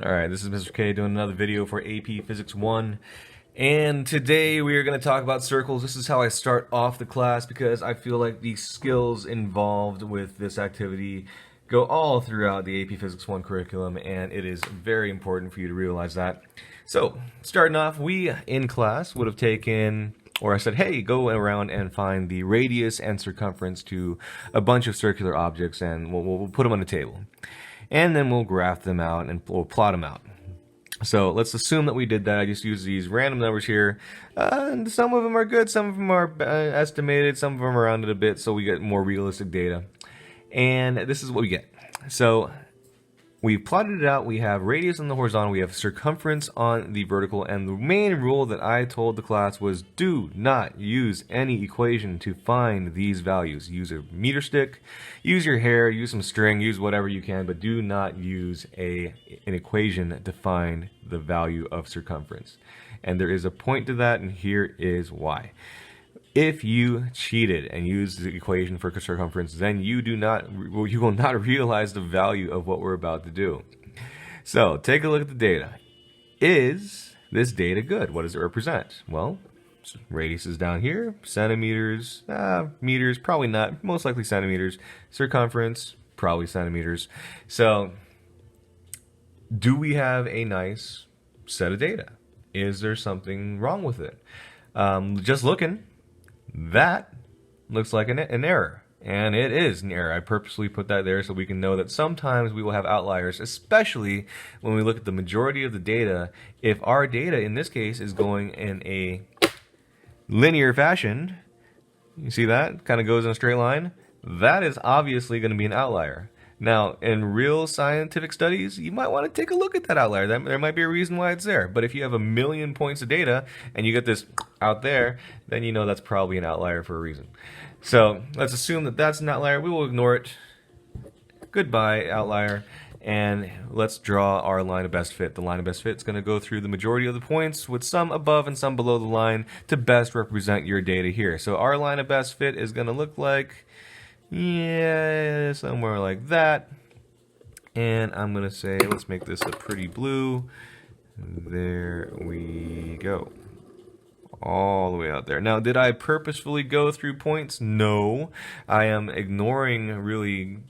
Alright, this is Mr. K doing another video for AP Physics 1. And today we are going to talk about circles. This is how I start off the class because I feel like the skills involved with this activity go all throughout the AP Physics 1 curriculum, and it is very important for you to realize that. So, starting off, we in class would have taken, or I said, hey, go around and find the radius and circumference to a bunch of circular objects, and we'll put them on a table. And then we'll graph them out and we'll plot them out. So let's assume that we did that. I just used these random numbers here. And some of them are good, some of them are estimated, some of them are rounded a bit, so we get more realistic data. And this is what we get. So we've plotted it out. We have radius on the horizontal, we have circumference on the vertical, and the main rule that I told the class was do not use any equation to find these values. Use a meter stick, use your hair, use some string, use whatever you can, but do not use an equation to find the value of circumference. And there is a point to that, and here is why. If you cheated and used the equation for circumference, then you will not realize the value of what we're about to do. So take a look at the data. Is this data good? What does it represent? Well, radius is down here, centimeters, meters, probably not, most likely centimeters. Circumference, probably centimeters. So do we have a nice set of data? Is there something wrong with it? Just looking, that looks like an error, and it is an error. I purposely put that there so we can know that sometimes we will have outliers, especially when we look at the majority of the data. If our data in this case is going in a linear fashion, you see that kind of goes in a straight line, that is obviously going to be an outlier. Now, in real scientific studies, you might want to take a look at that outlier. There might be a reason why it's there. But if you have 1,000,000 points of data and you get this out there, then you know that's probably an outlier for a reason. So let's assume that that's an outlier. We will ignore it. Goodbye, outlier. And let's draw our line of best fit. The line of best fit is going to go through the majority of the points with some above and some below the line to best represent your data here. So our line of best fit is going to look like, yeah, somewhere like that. And I'm going to say, let's make this a pretty blue. There we go. All the way out there. Now, did I purposefully go through points? No. I am ignoring really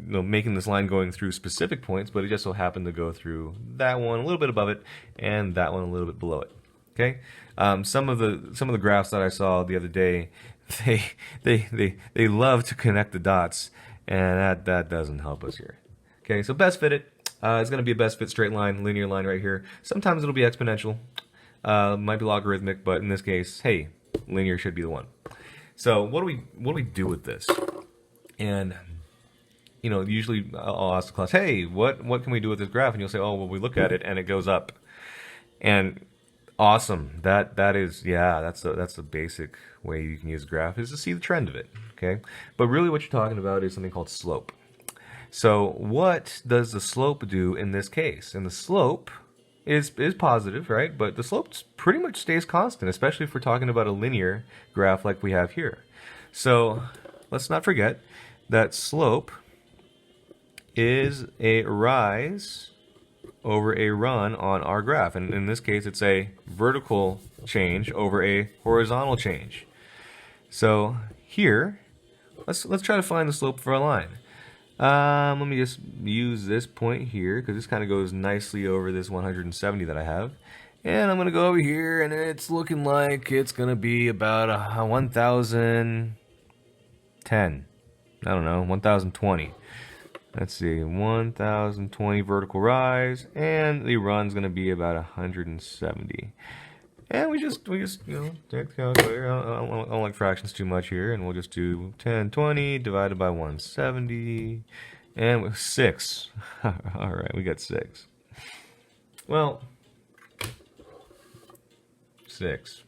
making this line going through specific points, but it just so happened to go through that one a little bit above it and that one a little bit below it. Okay? Some of the graphs that I saw the other day, they love to connect the dots, and that doesn't help us here. Okay, so best fit it. It's going to be a best fit straight line, linear line right here. Sometimes it'll be exponential. Might be logarithmic, but in this case, hey, linear should be the one. So what do we do with this? And usually I'll ask the class, hey, what can we do with this graph? And you'll say, oh, well, we look at it and it goes up. And awesome. That is, yeah, that's the basic way you can use a graph, is to see the trend of it. Okay, but really what you're talking about is something called slope. So what does the slope do in this case? And the slope is positive, right? But the slope pretty much stays constant, especially if we're talking about a linear graph like we have here. So let's not forget that slope is a rise over a run on our graph, and in this case it's a vertical change over a horizontal change. So here, let's try to find the slope for a line. Let me just use this point here because this kind of goes nicely over this 170 that I have. And I'm going to go over here, and it's looking like it's going to be about a 1,010. I don't know, 1,020. Let's see, 1,020 vertical rise, and the run's going to be about 170. And we just take the calculator. I don't like fractions too much here, and we'll just do 1020 divided by 170, and with 6. All right, we got 6. Well, 6.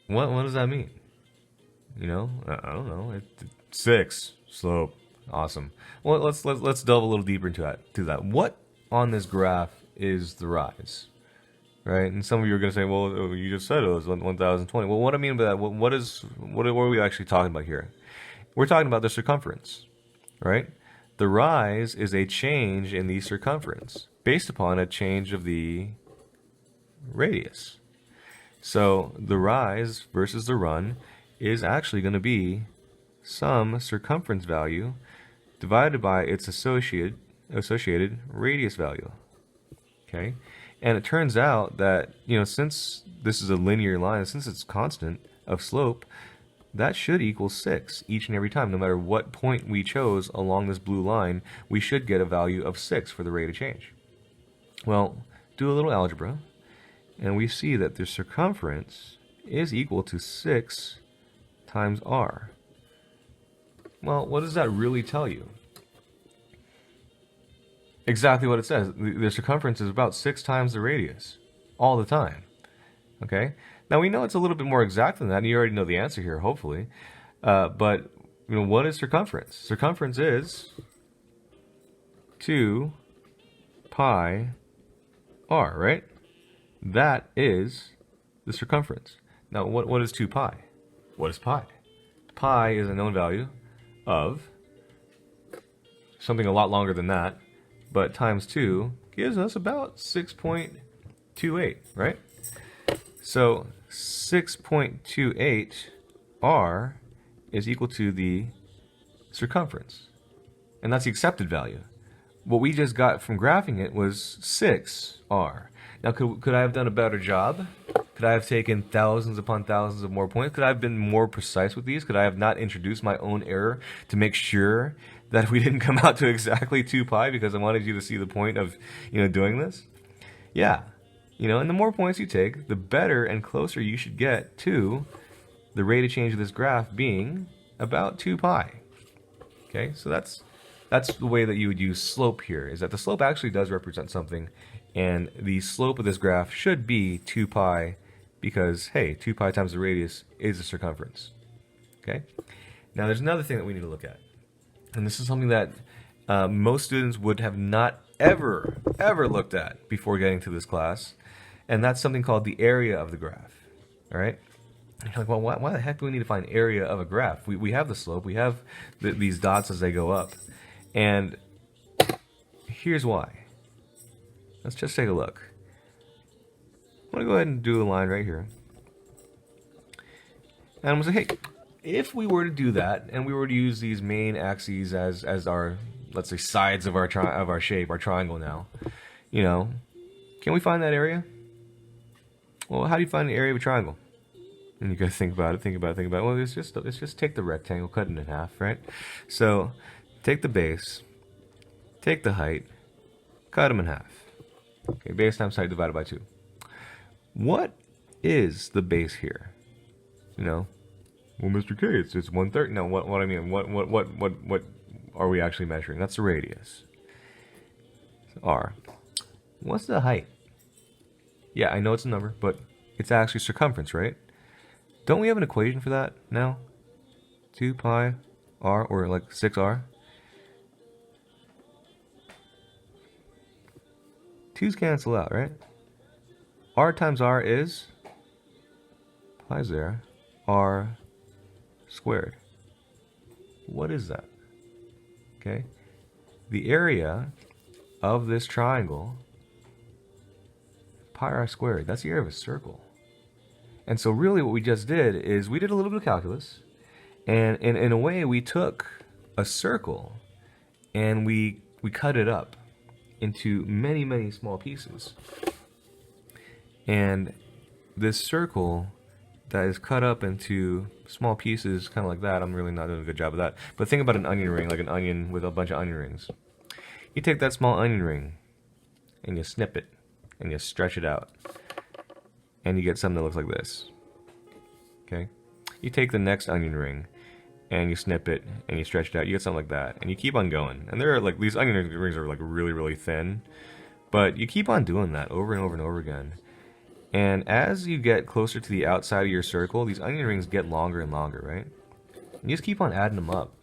What does that mean? I don't know. 6 slope. Awesome. Well, let's delve a little deeper into that. What on this graph is the rise? Right, and some of you are going to say, well, you just said it was 1,020. Well, what I mean by that, what are we actually talking about here? We're talking about the circumference, right? The rise is a change in the circumference based upon a change of the radius. So the rise versus the run is actually going to be some circumference value divided by its associated radius value. Okay? And it turns out that, since this is a linear line, since it's constant of slope, that should equal 6 each and every time. No matter what point we chose along this blue line, we should get a value of 6 for the rate of change. Well, do a little algebra, and we see that the circumference is equal to 6 times r. Well, what does that really tell you? Exactly what it says. The circumference is about 6 times the radius all the time. Okay? Now we know it's a little bit more exact than that, and you already know the answer here, hopefully. But what is circumference? Circumference is 2 pi r, right? That is the circumference. Now, what is 2 pi? What is pi? Pi is a known value of something a lot longer than that, but times 2 gives us about 6.28, right? So 6.28 r is equal to the circumference, and that's the accepted value. What we just got from graphing it was 6r. Now, could I have done a better job? Could I have taken thousands upon thousands of more points? Could I have been more precise with these? Could I have not introduced my own error to make sure that we didn't come out to exactly 2 pi because I wanted you to see the point of, doing this? Yeah. And the more points you take, the better and closer you should get to the rate of change of this graph being about 2 pi. Okay, so that's the way that you would use slope here, is that the slope actually does represent something, and the slope of this graph should be 2 pi because, hey, 2 pi times the radius is the circumference. Okay? Now there's another thing that we need to look at, and this is something that most students would have not ever looked at before getting to this class, and that's something called the area of the graph. All right? You're like, well, why the heck do we need to find area of a graph? We have the slope, we have these dots as they go up, and here's why. Let's just take a look. I'm going to go ahead and do a line right here. And I'm going to say, hey, if we were to do that, and we were to use these main axes as our, let's say, sides of our shape, our triangle now, can we find that area? Well, how do you find the area of a triangle? And you gotta think about it. Well, let's just take the rectangle, cut it in half, right? So, take the base, take the height, cut them in half. Okay, base times height divided by 2. What is the base here? Well, Mr. K, it's 1/3. No, what I mean, what are we actually measuring? That's the radius. R. What's the height? Yeah, I know it's a number, but it's actually circumference, right? Don't we have an equation for that now? 2 pi r, or like 6r? 2's cancel out, right? R times r is, pi's there, r squared. What is that? Okay? The area of this triangle, pi r squared, that's the area of a circle. And so really what we just did is we did a little bit of calculus, and in a way we took a circle and we cut it up into many, many small pieces. And this circle that is cut up into small pieces, kind of like that, I'm really not doing a good job of that, but think about an onion ring, like an onion with a bunch of onion rings. You take that small onion ring and you snip it and you stretch it out, and you get something that looks like this. Okay? You take the next onion ring and you snip it and you stretch it out, you get something like that, and you keep on going. And there are like, these onion rings are like really, really thin, but you keep on doing that over and over and over again. And as you get closer to the outside of your circle, these onion rings get longer and longer, right? You just keep on adding them up.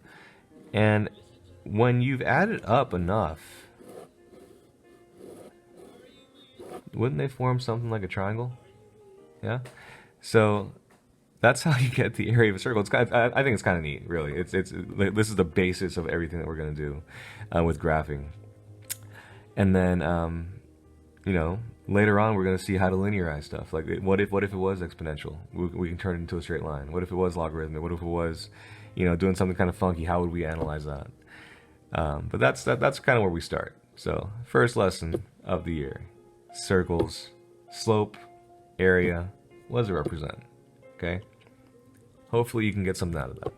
And when you've added up enough, wouldn't they form something like a triangle? Yeah? So that's how you get the area of a circle. It's kind of, I think it's kind of neat, really. It's this is the basis of everything that we're gonna do with graphing, and then you know, later on we're gonna see how to linearize stuff. Like, what if it was exponential? We can turn it into a straight line. What if it was logarithmic? What if it was, you know, doing something kind of funky? How would we analyze that? But that's kind of where we start. So first lesson of the year: circles, slope, area. What does it represent? Okay. Hopefully you can get something out of that.